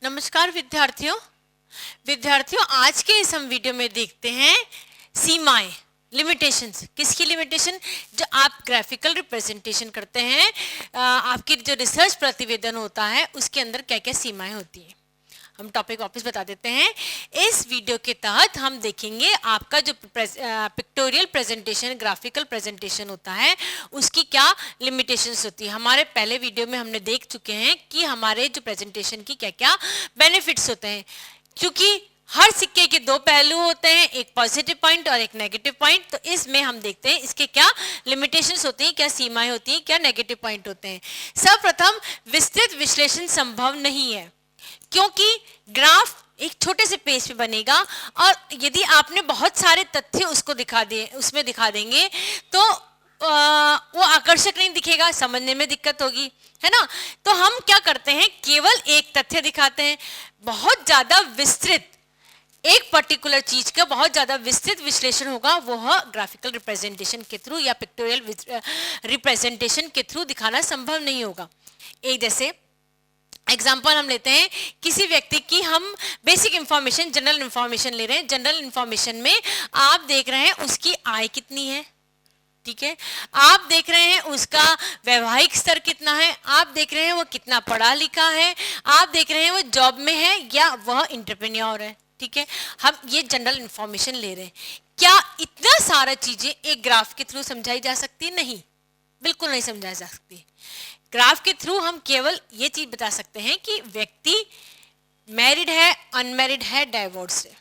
नमस्कार विद्यार्थियों आज के इस हम वीडियो में देखते हैं सीमाएं, लिमिटेशंस। किसकी लिमिटेशन? जो आप ग्राफिकल रिप्रेजेंटेशन करते हैं, आपकी जो रिसर्च प्रतिवेदन होता है उसके अंदर क्या क्या सीमाएं होती हैं। हम टॉपिक वापस बता देते हैं। इस वीडियो के तहत हम देखेंगे आपका जो पिक्टोरियल प्रेजेंटेशन, ग्राफिकल प्रेजेंटेशन होता है उसकी क्या लिमिटेशंस होती है। हमारे पहले वीडियो में हमने देख चुके हैं कि हमारे जो प्रेजेंटेशन की क्या क्या बेनिफिट्स होते हैं, क्योंकि हर सिक्के के दो पहलू होते हैं, एक पॉजिटिव पॉइंट और एक नेगेटिव पॉइंट। तो इसमें हम देखते हैं इसके क्या लिमिटेशंस होती हैं, क्या सीमाएं होती हैं, क्या नेगेटिव पॉइंट होते हैं। सर्वप्रथम, विस्तृत विश्लेषण संभव नहीं है, क्योंकि ग्राफ एक छोटे से पेज पे बनेगा और यदि आपने बहुत सारे तथ्य उसमें दिखा देंगे तो वो आकर्षक नहीं दिखेगा, समझने में दिक्कत होगी, है ना। तो हम क्या करते हैं, केवल एक तथ्य दिखाते हैं। बहुत ज्यादा विस्तृत एक पर्टिकुलर चीज का बहुत ज्यादा विस्तृत विश्लेषण होगा, वह ग्राफिकल रिप्रेजेंटेशन के थ्रू या पिक्टोरियल रिप्रेजेंटेशन के थ्रू दिखाना संभव नहीं होगा। एक जैसे एग्जाम्पल हम लेते हैं, किसी व्यक्ति की हम बेसिक इंफॉर्मेशन, जनरल इंफॉर्मेशन ले रहे हैं। जनरल इंफॉर्मेशन में आप देख रहे हैं उसकी आय कितनी है, ठीक है, आप देख रहे हैं उसका वैवाहिक स्तर कितना है, आप देख रहे हैं वो कितना पढ़ा लिखा है, आप देख रहे हैं वो जॉब में है या वह एंटरप्रेन्योर है, ठीक है। हम ये जनरल इंफॉर्मेशन ले रहे हैं। क्या इतना सारा चीजें एक ग्राफ के थ्रू समझाई जा सकती? नहीं, बिल्कुल नहीं समझाई जा सकती। ग्राफ के थ्रू हम केवल ये चीज बता सकते हैं कि व्यक्ति मैरिड है, अनमैरिड है, डाइवोर्स है।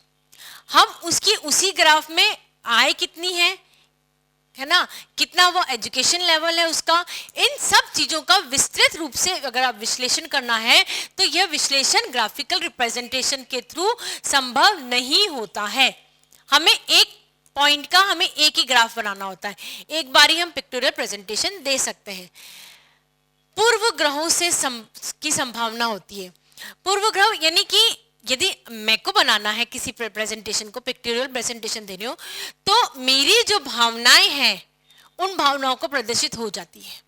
हम उसकी उसी ग्राफ में आय कितनी है ना, कितना वो एजुकेशन लेवल है उसका, इन सब चीजों का विस्तृत रूप से अगर आप विश्लेषण करना है तो यह विश्लेषण ग्राफिकल रिप्रेजेंटेशन के थ्रू संभव नहीं होता है। हमें एक पॉइंट का हमें एक ही ग्राफ बनाना होता है, एक बारी हम पिक्टोरियल प्रेजेंटेशन दे सकते हैं। पूर्व ग्रहों से की संभावना होती है। पूर्व ग्रह यानी कि यदि मैं को बनाना है किसी प्रेजेंटेशन को, पिक्टोरियल प्रेजेंटेशन दे रही हूँ, तो मेरी जो भावनाएं हैं उन भावनाओं को प्रदर्शित हो जाती है,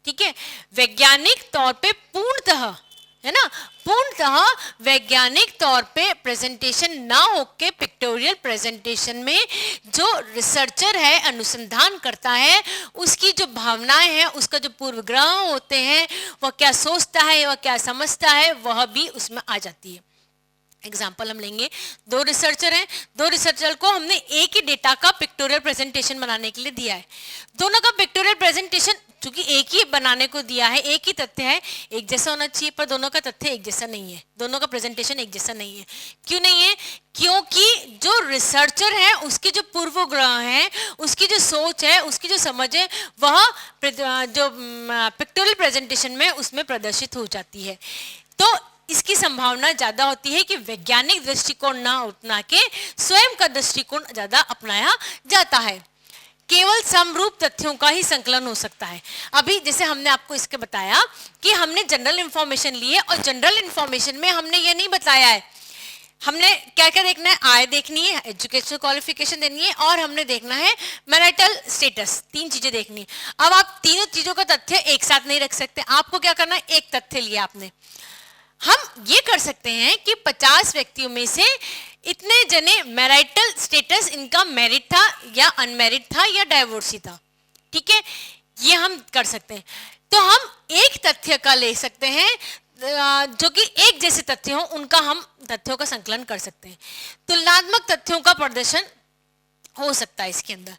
ठीक है। वैज्ञानिक तौर पे पूर्णतः, है ना, पूर्णतः वैज्ञानिक तौर पे प्रेजेंटेशन ना होके पिक्टोरियल प्रेजेंटेशन में जो रिसर्चर है, अनुसंधान करता है, उसकी जो भावनाएं हैं, उसका जो पूर्वग्रह होते हैं, वह क्या सोचता है, वह क्या समझता है, वह भी उसमें आ जाती है। एग्जाम्पल हम लेंगे, दो रिसर्चर हैं, दो रिसर्चर को हमने एक ही डेटा का पिक्टोरियल प्रेजेंटेशन बनाने के लिए दिया है। दोनों का पिक्टोरियल प्रेजेंटेशन चूंकि एक ही बनाने को दिया है, एक ही तथ्य है, एक जैसा होना चाहिए, पर दोनों का तथ्य एक जैसा नहीं है, दोनों का प्रेजेंटेशन एक जैसा नहीं है। क्यों नहीं है? क्योंकि जो रिसर्चर है उसके जो पूर्वग्रह है, उसकी जो सोच है, उसकी जो समझ है, वह जो पिक्टोरियल प्रेजेंटेशन में उसमें प्रदर्शित हो जाती है। तो इसकी संभावना ज्यादा होती है कि वैज्ञानिक दृष्टिकोण ना अपना के स्वयं का दृष्टिकोण ज्यादा अपनाया जाता है। केवल समरूप तथ्यों का ही संकलन हो सकता है। अभी जैसे हमने आपको इसके बताया कि हमने जनरल इंफॉर्मेशन ली है और जनरल इंफॉर्मेशन में हमने ये नहीं बताया है हमने क्या क्या देखना है, आय देखनी है, एजुकेशनल क्वालिफिकेशन देनी है और हमने देखना है मैरिटल स्टेटस। तीन चीजें देखनी है। अब आप तीनों चीजों का तथ्य एक साथ नहीं रख सकते, आपको क्या करना है, एक तथ्य लिया आपने। हम ये कर सकते हैं कि 50 व्यक्तियों में से इतने जने मैरिटल स्टेटस, इनका मैरिड था या अनमैरिड था या डाइवोर्सी था, ठीक है, ये हम कर सकते हैं। तो हम एक तथ्य का ले सकते हैं जो कि एक जैसे तथ्य हो, उनका हम तथ्यों का संकलन कर सकते हैं। तुलनात्मक तथ्यों का प्रदर्शन हो सकता है इसके अंदर।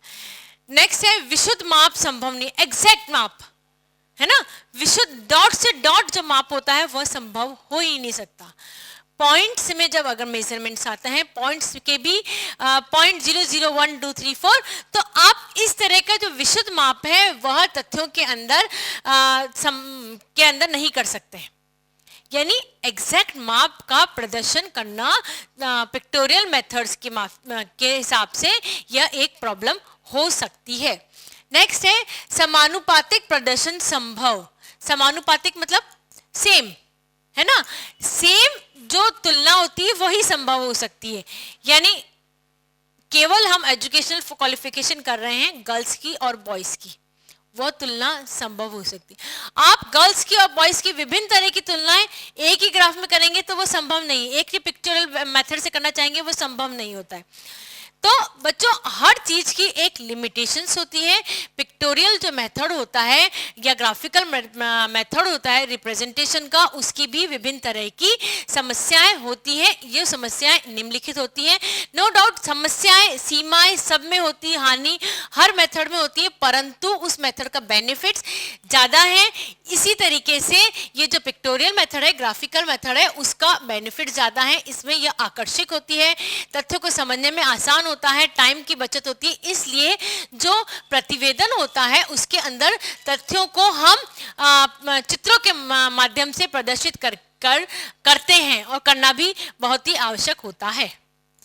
नेक्स्ट है विशुद्ध माप संभव नहीं, एग्जैक्ट माप, है ना, विशुद्ध डॉट से डॉट जो माप होता है वह संभव हो ही नहीं सकता। पॉइंट्स में जब अगर मेजरमेंट्स आते हैं, पॉइंट्स के भी 0.00123 तो आप इस तरह का जो विशुद्ध माप है वह तथ्यों के अंदर नहीं कर सकते। यानी एग्जैक्ट माप का प्रदर्शन करना पिक्टोरियल मेथड्स के हिसाब से यह एक प्रॉब्लम हो सकती है। नेक्स्ट है समानुपातिक प्रदर्शन संभव। समानुपातिक मतलब सेम, है ना, सेम जो तुलना होती है वही संभव हो सकती है। यानी केवल हम एजुकेशनल क्वालिफिकेशन कर रहे हैं गर्ल्स की और बॉयज की, वह तुलना संभव हो सकती है। आप गर्ल्स की और बॉयज की विभिन्न तरह की तुलनाएं एक ही ग्राफ में करेंगे तो वो संभव नहीं, एक ही पिक्चरल मेथड से करना चाहेंगे वो संभव नहीं होता है। तो बच्चों हर चीज की एक लिमिटेशंस होती है। पिक्टोरियल जो मेथड होता है या ग्राफिकल मेथड होता है रिप्रेजेंटेशन का, उसकी भी विभिन्न तरह की समस्याएं होती हैं। ये समस्याएं निम्नलिखित होती हैं। नो डाउट समस्याएं सीमाएं सब में होती है, हानि हर मेथड में होती है, परंतु उस मेथड का बेनिफिट्स ज़्यादा है। इसी तरीके से ये जो पिक्टोरियल मेथड है, ग्राफिकल मेथड है, उसका बेनिफिट ज़्यादा है। इसमें यह आकर्षक होती है, तथ्यों को समझने में आसान होता है, टाइम की बचत होती है। इसलिए जो प्रतिवेदन होता है उसके अंदर तथ्यों को हम चित्रों के माध्यम से प्रदर्शित करते हैं और करना भी बहुत ही आवश्यक होता है।